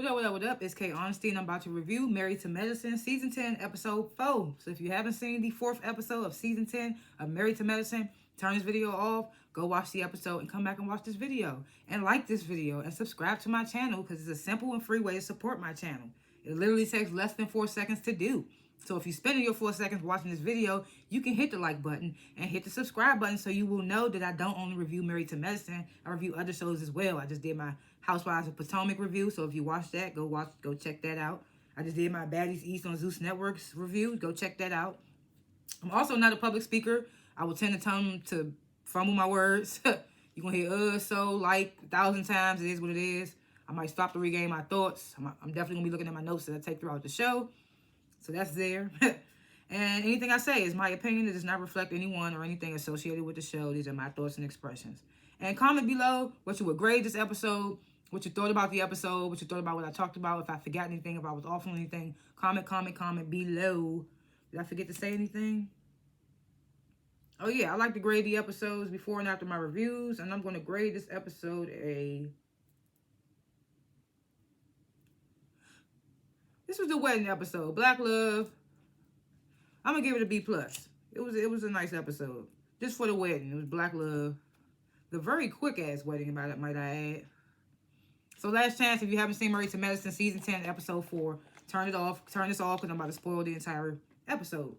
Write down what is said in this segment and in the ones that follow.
What up? It's K.Honesty, and I'm about to review Married to Medicine, Season 10, Episode 4. So if you haven't seen the 4th episode of Season 10 of Married to Medicine, turn this video off, go watch the episode, and come back and watch this video. And like this video, and subscribe to my channel, because it's a simple and free way to support my channel. It literally takes less than 4 seconds to do. So if you're spending your 4 seconds watching this video, you can hit the like button and hit the subscribe button so you will know that I don't only review Married to Medicine, I review other shows as well. I just did my Housewives of Potomac review, so if you watch that, go check that out. I just did my Baddies East on Zeus Networks review. Go check that out. I'm also not a public speaker. I will tend to fumble my words. You're going to hear so, like, 1,000 times. It is what it is. I might stop to regain my thoughts. I'm definitely going to be looking at my notes that I take throughout the show. So that's there. And anything I say is my opinion. It does not reflect anyone or anything associated with the show. These are my thoughts and expressions. And comment below what you would grade this episode, what you thought about the episode, what you thought about what I talked about. If I forgot anything, if I was off on anything, comment below. Did I forget to say anything? Oh, yeah, I like to grade the episodes before and after my reviews. And I'm going to grade this episode This was the wedding episode. Black Love. I'm going to give it a B+. It was a nice episode. Just for the wedding. It was Black Love. The very quick-ass wedding, might I add. So last chance, if you haven't seen Married to Medicine, Season 10, Episode 4, turn it off. Turn this off because I'm about to spoil the entire episode.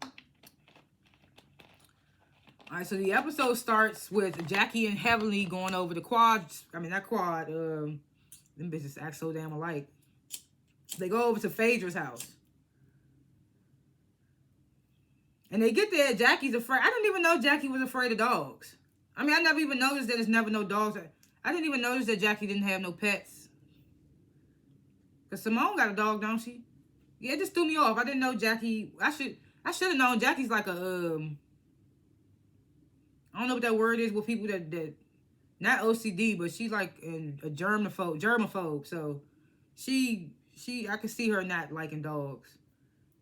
All right, so the episode starts with Jackie and Heavenly going over the quad. I mean, not quad. Them bitches act so damn alike. They go over to Phaedra's house. And they get there, Jackie's afraid. I didn't even know Jackie was afraid of dogs. I mean, I never even noticed that there's never no dogs. I didn't even notice that Jackie didn't have no pets. Because Simone got a dog, don't she? Yeah, it just threw me off. I didn't know Jackie. I should have known Jackie's like a, I don't know what that word is with people that not OCD, but she's like a germaphobe. So I could see her not liking dogs.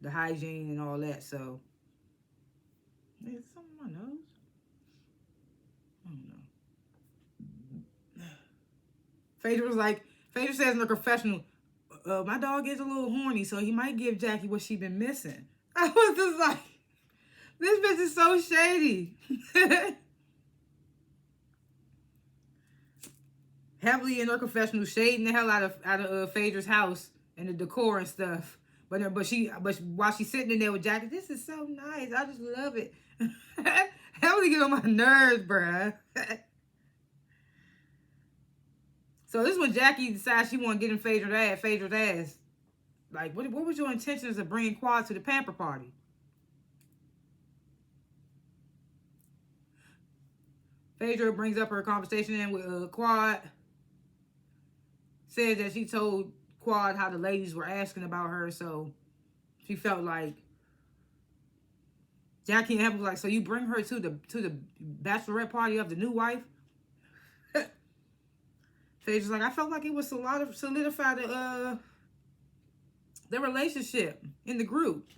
The hygiene and all that, so. Is something on my nose? I don't know. Phaedra says in the confessional, my dog is a little horny, so he might give Jackie what she been missing. I was just like, this bitch is so shady. Heavily in her confessional, shading the hell out of Phaedra's house and the decor and stuff. But while she's sitting in there with Jackie, this is so nice. I just love it. Heavily get on my nerves, bruh. So this is when Jackie decides she want to get in Phaedra's ass. Like, what was your intentions of bringing Quad to the pamper party? Phaedra brings up her conversation with Quad. Says that she told Quad how the ladies were asking about her, so she felt like Jackie and Heaven was like, so you bring her to the bachelorette party of the new wife? Phaedra's like, I felt like it was a lot of solidify the relationship in the group.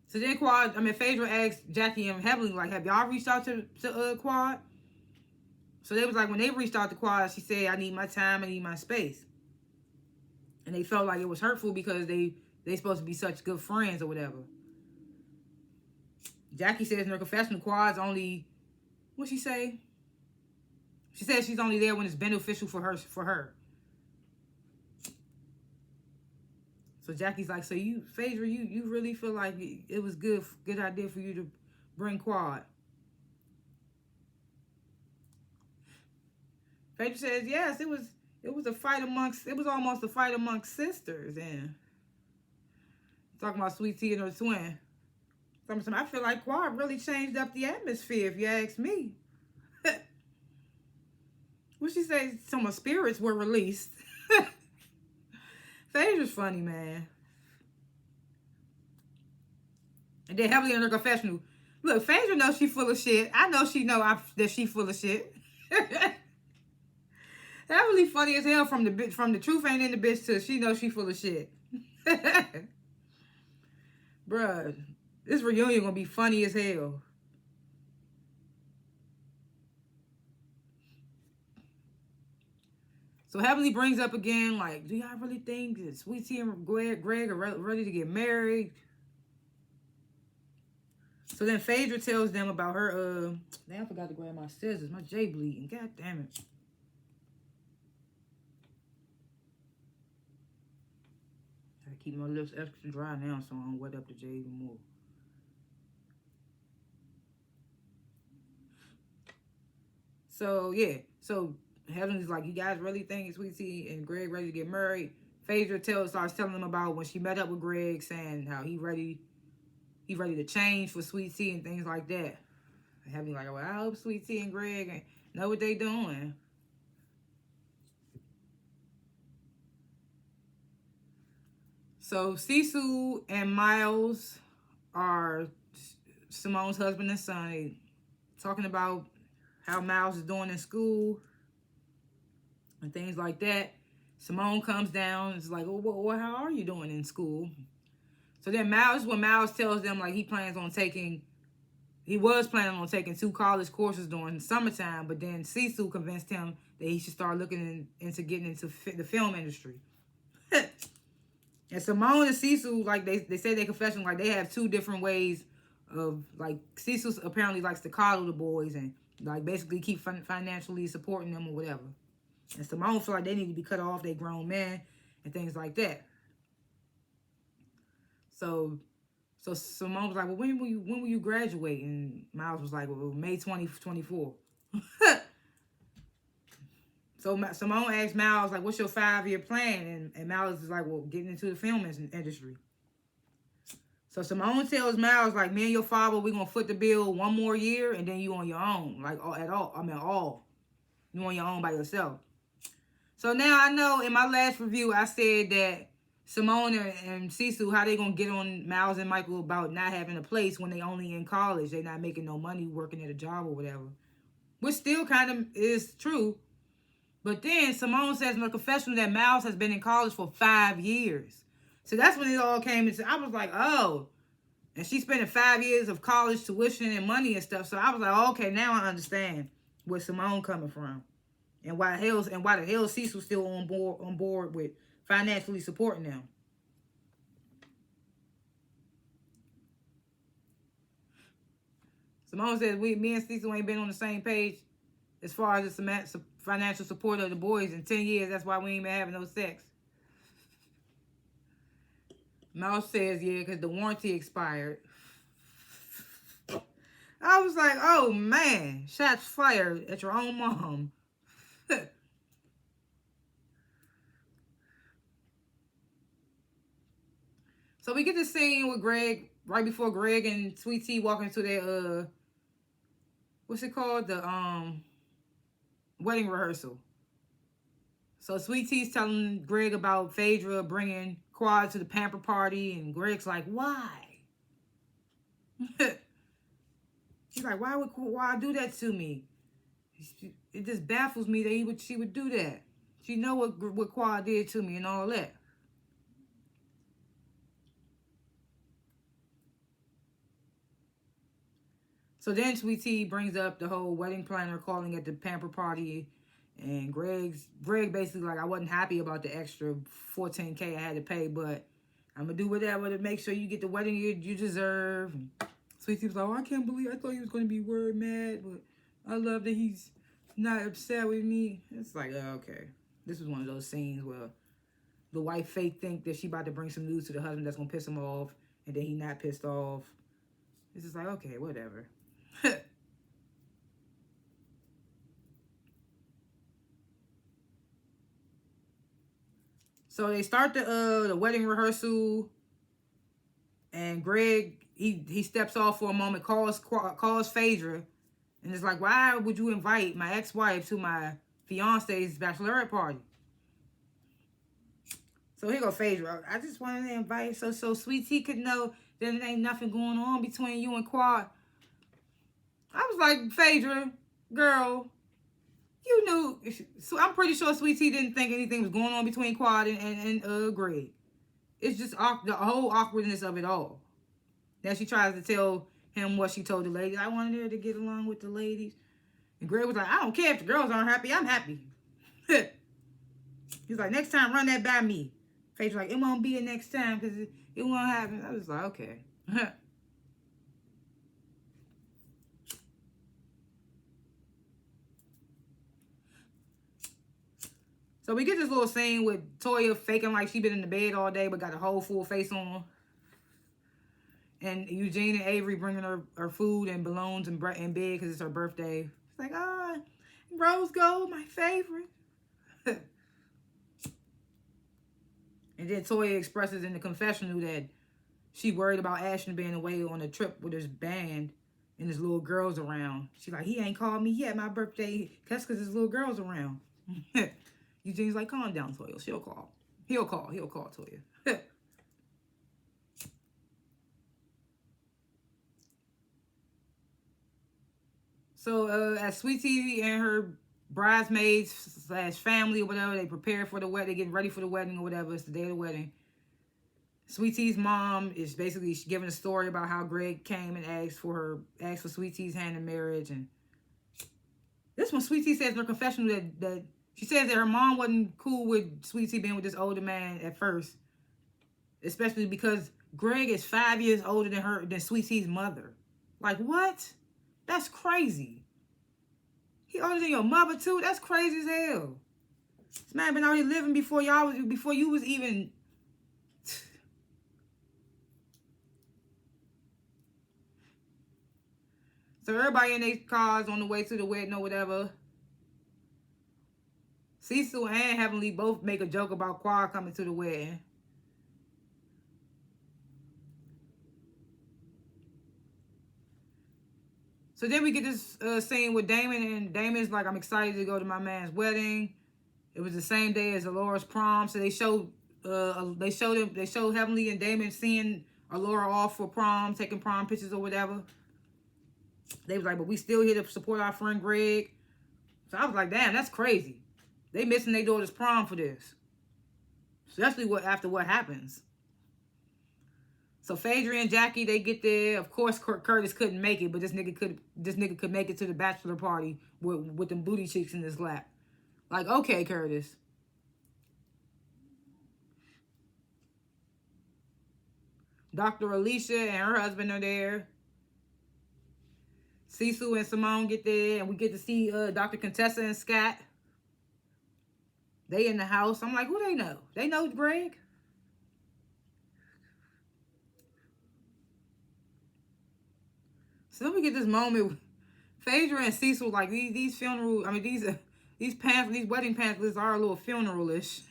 So then Phaedra asked Jackie and Heavenly, like, have y'all reached out to Quad? So they was like, when they reached out to Quad, she said, I need my time, I need my space. And they felt like it was hurtful because they supposed to be such good friends or whatever. Jackie says in her confessional, Quad's only, what'd she say? She says she's only there when it's beneficial for her. So Jackie's like, so Phaedra, you really feel like it was good idea for you to bring Quad? Phaedra says, yes, it was almost a fight amongst sisters, and talking about Sweet Tea and her twin. I feel like Quad really changed up the atmosphere, if you ask me. What she say? Some of spirits were released. Phaedra's funny, man. And then Heavily in her confessional. Look, Phaedra knows she full of shit. I know she know that she full of shit. Heavily funny as hell from the truth ain't in the bitch to she knows she full of shit. Bruh, this reunion gonna be funny as hell. So Heavenly brings up again, like, do y'all really think that Sweet Tea and Greg are ready to get married? So then Phaedra tells them about her, damn, I forgot to grab my scissors. My J bleeding. God damn it. Gotta keep my lips extra dry now so I don't wet up the J even more. So, yeah. So Heavenly's like, you guys really think Sweet Tea and Greg ready to get married? Phaedra starts telling them about when she met up with Greg, saying how he ready to change for Sweet Tea and things like that. And Heavenly like, well, I hope Sweet Tea and Greg know what they doing. So Cecil and Miles are Simone's husband and son. They talking about how Miles is doing in school and things like that. Simone comes down and is like, well, how are you doing in school? So then Miles tells them like he was planning on taking 2 college courses during the summertime, but then Cecil convinced him that he should start looking into getting into the film industry. And Simone and Cecil, like they say their confession, like they have 2 different ways of, like, Cecil apparently likes to coddle the boys and like basically keep financially supporting them or whatever. And Simone feel like they need to be cut off, they grown men and things like that. So Simone was like, well, when will you graduate? And Miles was like, well, May 2024. So Simone asked Miles, like, what's your 5-year plan? And Miles is like, well, getting into the film industry. So Simone tells Miles, like, me and your father, we're going to foot the bill 1 more year, and then you on your own. Like, all. You on your own by yourself. So now I know in my last review, I said that Simone and Cecil, how they going to get on Miles and Michael about not having a place when they only in college. They not making no money working at a job or whatever. Which still kind of is true. But then Simone says in her confessional that Miles has been in college for 5 years. So that's when it all came into. I was like, oh. And she's spending 5 years of college tuition and money and stuff. So I was like, okay, now I understand where Simone coming from. And why the hell Cecil's still on board with financially supporting them. Simone says me and Cecil ain't been on the same page as far as the financial support of the boys in 10 years. That's why we ain't been having no sex. Mouse says, yeah, because the warranty expired. I was like, oh, man. Shots fired at your own mom. So we get this scene with Greg, right before Greg and Sweet Tea walk into their, what's it called? The wedding rehearsal. So Sweet Tea's telling Greg about Phaedra bringing Quad to the pamper party, and Greg's like, why? She's like, why would Quad do that to me? It just baffles me that she would do that. She know what Quad did to me and all that. So then Sweet Tea brings up the whole wedding planner calling at the pamper party. And Greg basically like, I wasn't happy about the extra $14K I had to pay, but I'm going to do whatever to make sure you get the wedding you deserve. And Sweet Tea was like, oh, I can't believe, I thought he was going to be word mad, but I love that he's not upset with me. It's like, oh, okay. This was one of those scenes where the wife fake think that she about to bring some news to the husband that's going to piss him off, and then he not pissed off. It's just like, okay, whatever. So they start the wedding rehearsal, and Greg he steps off for a moment, calls Phaedra, and it's like, why would you invite my ex-wife to my fiance's bachelorette party? So here go Phaedra. I just wanted to invite so Sweet Tea could know that there ain't nothing going on between you and Quad. I was like, Phaedra, girl, you knew. So I'm pretty sure Sweet Tea didn't think anything was going on between Quad and Greg. It's just the whole awkwardness of it all. Now she tries to tell him what she told the ladies. I wanted her to get along with the ladies. And Greg was like, I don't care if the girls aren't happy. I'm happy. He's like, next time, run that by me. Faith's like, it won't be a next time because it won't happen. I was like, okay. So we get this little scene with Toya faking like she been in the bed all day but got a whole full face on. And Eugene and Avery bringing her food and balloons and bed because it's her birthday. It's like, rose gold, my favorite. And then Toya expresses in the confessional that she worried about Ashton being away on a trip with his band and his little girls around. She's like, he ain't called me yet, my birthday. That's because his little girls around. Eugene's like, calm down, Toya. She'll call. He'll call Toya. So as Sweet Tea and her bridesmaids / family or whatever, they prepare for the wedding, they getting ready for the wedding or whatever. It's the day of the wedding. Sweet Tea's mom is basically giving a story about how Greg came and asked for Sweet Tea's hand in marriage. And this one, Sweet Tea says in her confessional that she says that her mom wasn't cool with Sweet Tea being with this older man at first, especially because Greg is 5 years older than Sweet Tea's mother. Like, what? That's crazy. He older than your mother too? That's crazy as hell. This man been out here living before you was even. So everybody in their cars on the way to the wedding or whatever. Cecil and Heavenly both make a joke about Quad coming to the wedding. So then we get this scene with Damon, and Damon's like, I'm excited to go to my man's wedding. It was the same day as Alora's prom, so they showed Heavenly and Damon seeing Alora off for prom, taking prom pictures or whatever. They was like, but we still here to support our friend Greg. So I was like, damn, that's crazy. They missing their daughter's prom for this. Especially after what happens. So Phaedra and Jackie, they get there. Of course, Curtis couldn't make it, but this nigga could make it to the bachelor party with them booty cheeks in his lap. Like, okay, Curtis. Dr. Alicia and her husband are there. Cecil and Simone get there, and we get to see Dr. Contessa and Scott. They in the house. I'm like, who they know? They know Greg? So then we get this moment with Phaedra and Cecil, like these wedding pamphlets are a little funeral-ish.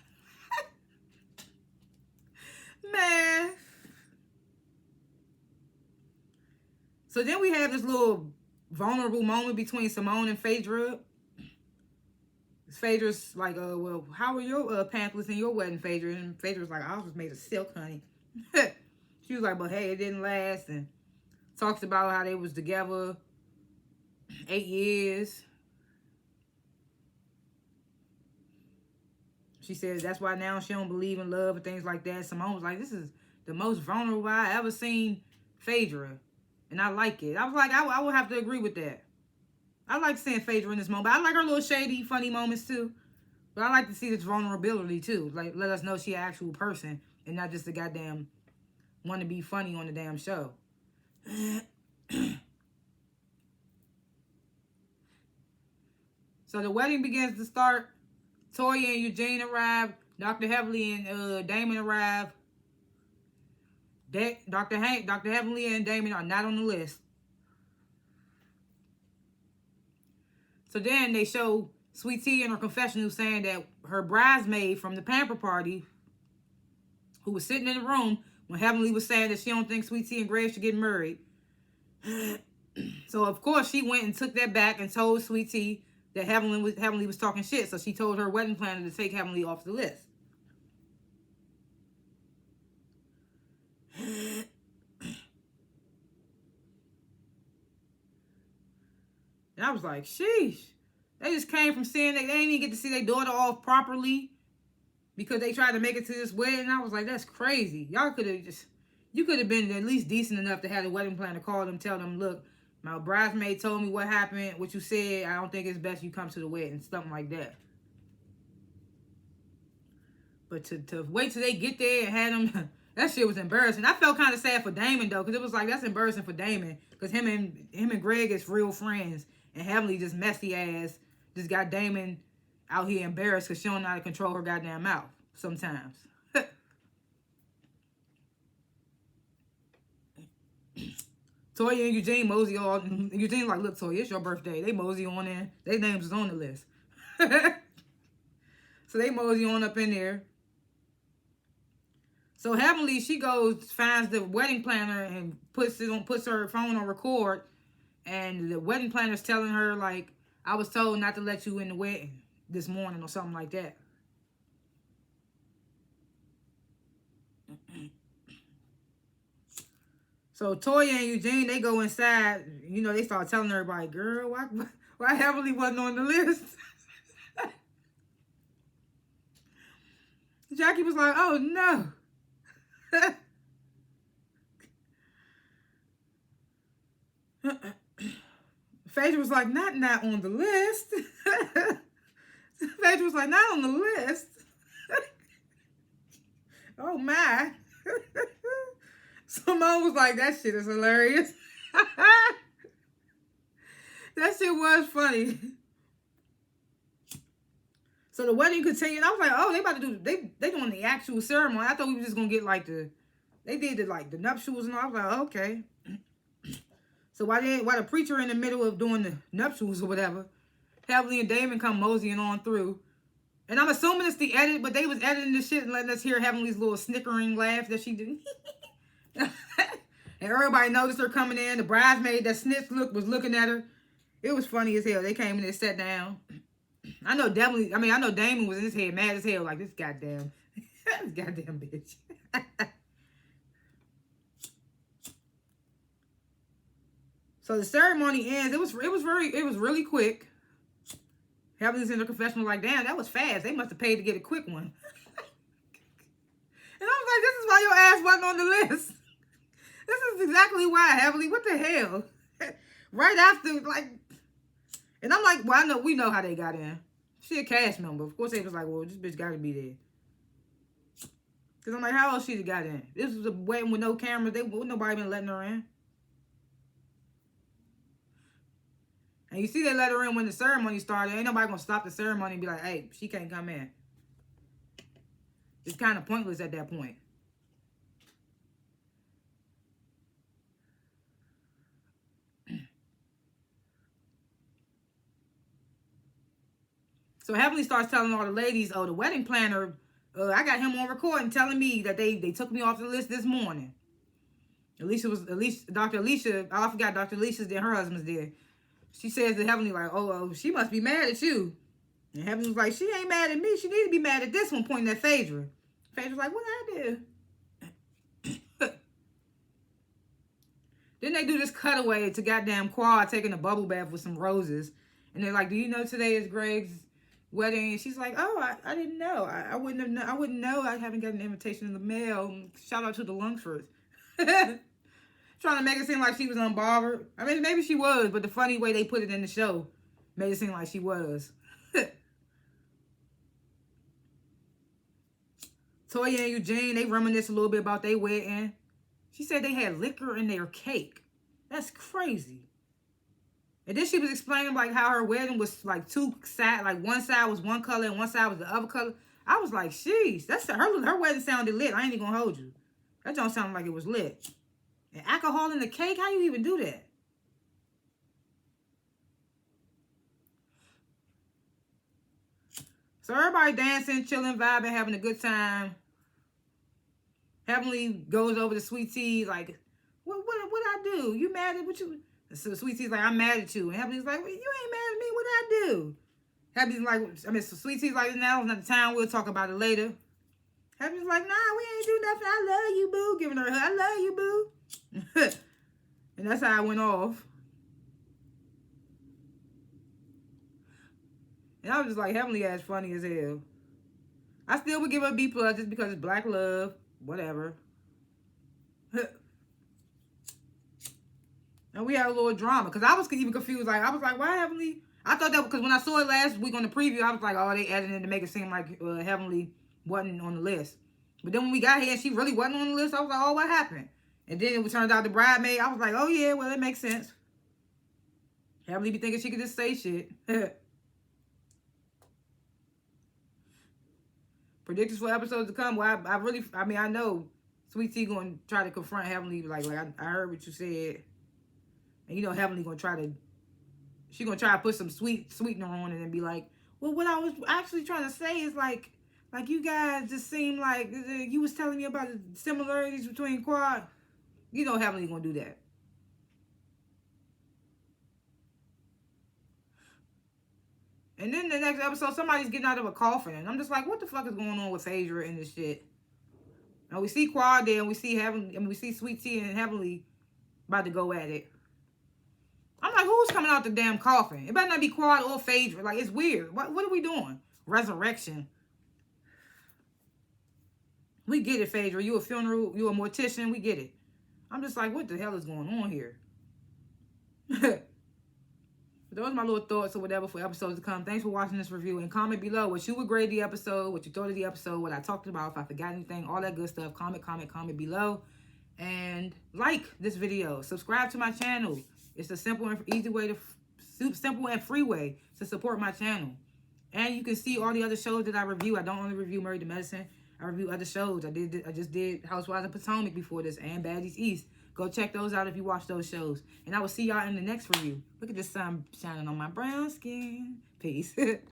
Man. So then we have this little vulnerable moment between Simone and Phaedra. Phaedra's like, well, how are your pamphlets in your wedding, Phaedra? And Phaedra's like, I was made of silk, honey. She was like, but hey, it didn't last. And talks about how they was together 8 years. She says that's why now she don't believe in love and things like that. Simone was like, this is the most vulnerable I ever seen Phaedra. And I like it. I was like, I would have to agree with that. I like seeing Phaedra in this moment. I like her little shady, funny moments too. But I like to see this vulnerability too. Like, let us know she an actual person and not just a goddamn want to be funny on the damn show. So the wedding begins to start. Toya and Eugene arrive. Dr. Heavenly and Damon arrive. Dr. Heavenly and Damon are not on the list. So then they show Sweet Tea in her confessional saying that her bridesmaid from the pamper party, who was sitting in the room when Heavenly was saying that she don't think Sweet Tea and Greg should get married. So of course she went and took that back and told Sweet Tea that Heavenly was talking shit. So she told her wedding planner to take Heavenly off the list. And I was like, sheesh. They just came from seeing they didn't even get to see their daughter off properly because they tried to make it to this wedding. I was like, that's crazy. You could have been at least decent enough to have the wedding planner call them, tell them, look, my bridesmaid told me what happened, what you said. I don't think it's best you come to the wedding, something like that. But to wait till they get there and had them, that shit was embarrassing. I felt kind of sad for Damon though, because it was like, that's embarrassing for Damon, because him and Greg is real friends, and Heavenly just messy ass just got Damon out here embarrassed because she don't know how to control her goddamn mouth sometimes. Toya and Eugene mosey on. Eugene like, look, Toya, it's your birthday. They mosey on in. Their names is on the list. So they mosey on up in there. So Heavenly, she goes, finds the wedding planner and puts her phone on record. And the wedding planner's telling her, like, I was told not to let you in the wedding this morning or something like that. So Toya and Eugene, they go inside. You know, they start telling everybody, girl, why Heavenly wasn't on the list? Jackie was like, oh, no. Phaedra was like, not on the list. Phaedra was like, not on the list. Oh, my. Simone was like, that shit is hilarious. That shit was funny. So the wedding continued. I was like, oh, they about to do, they doing the actual ceremony. I thought we were just going to get like they did the nuptials and all. I was like, okay. So while the preacher in the middle of doing the nuptials or whatever, Heavenly and Damon come moseying on through. And I'm assuming it's the edit, but they was editing this shit and letting us hear Heavenly's little snickering laugh that she did. And everybody noticed her coming in. The bridesmaid that snitched was looking at her. It was funny as hell. They came in and sat down. I know Damon was in his head mad as hell, like, this goddamn bitch. So the ceremony ends. It was really quick. Heavenly's in the confessional like, damn, that was fast. They must have paid to get a quick one. And I was like, this is why your ass wasn't on the list. This is exactly why, Heavenly. What the hell? Right after, like, and I'm like, well, we know how they got in. She a cast member. Of course, they was like, well, this bitch got to be there. Because I'm like, how else she got in? This was a wedding with no cameras. Nobody been letting her in. And you see they let her in when the ceremony started. Ain't nobody going to stop the ceremony and be like, hey, she can't come in. It's kind of pointless at that point. So Heavenly starts telling all the ladies, oh, the wedding planner, I got him on recording telling me that they took me off the list this morning. Dr. Alicia, I forgot Dr. Alicia's there, her husband's there. She says to Heavenly, like, oh, she must be mad at you. And Heavenly was like, she ain't mad at me. She need to be mad at this one, pointing at Phaedra. Phaedra's like, what I do? Then they do this cutaway to goddamn Quad taking a bubble bath with some roses. And they're like, do you know today is Greg's wedding? And she's like, oh, I didn't know. I wouldn't know. I haven't got an invitation in the mail. Shout out to the Lungfords. Trying to make it seem like she was unbothered. I mean, maybe she was, but the funny way they put it in the show made it seem like she was. Toya and Eugene, they reminisce a little bit about their wedding. She said they had liquor in their cake. That's crazy. And then she was explaining like how her wedding was like two sides, like one side was one color and one side was the other color. I was like, sheesh, her wedding sounded lit. I ain't even gonna hold you. That don't sound like it was lit. And alcohol in the cake? How you even do that? So everybody dancing, chilling, vibing, having a good time. Heavenly goes over to Sweet Tea like, what I do? You mad at what you? So Sweet Tea's like, I'm mad at you. And Heavenly's like, well, you ain't mad at me. What I do? Heavenly's like, so Sweet Tea's like, now is not the time. We'll talk about it later. Heavenly's like, nah, we ain't do nothing. I love you, boo. Giving her a hug. I love you, boo. And that's how I went off. And I was just like, Heavenly ass funny as hell. I still would give her a B+ just because it's black love. Whatever. And we had a little drama. Because I was even confused. Like, I was like, why Heavenly? I thought that because when I saw it last week on the preview, I was like, oh, they added in to make it seem like Heavenly wasn't on the list. But then when we got here and she really wasn't on the list, I was like, oh, what happened? And then it turned out the bridesmaid. I was like, oh, yeah, well, it makes sense. Heavenly be thinking she could just say shit. Predictions for episodes to come. Well, I know Sweet Tea going to try to confront Heavenly. Like I heard what you said. And you know Heavenly going to try to, she going to try to put some sweetener on it and be like, well, what I was actually trying to say is like you guys just seem like you was telling me about the similarities between Quad. You know Heavenly going to do that. And then the next episode, somebody's getting out of a coffin. And I'm just like, what the fuck is going on with Phaedra and this shit? And we see Quad there and we see we see Sweet Tea and Heavenly about to go at it. I'm like, who's coming out the damn coffin? It better not be Quad or Phaedra. Like, it's weird. What are we doing? Resurrection. We get it, Phaedra. You a you a mortician. We get it. I'm just like, what the hell is going on here? Those are my little thoughts or whatever for episodes to come. Thanks for watching this review. And comment below what you would grade the episode, what you thought of the episode, what I talked about, if I forgot anything, all that good stuff. Comment below. And like this video. Subscribe to my channel. It's a simple and easy way simple and free way to support my channel. And you can see all the other shows that I review. I don't only review Married to Medicine. I review other shows. I just did Housewives of Potomac before this and Baddies East. Go check those out if you watch those shows. And I will see y'all in the next review. Look at the sun shining on my brown skin. Peace.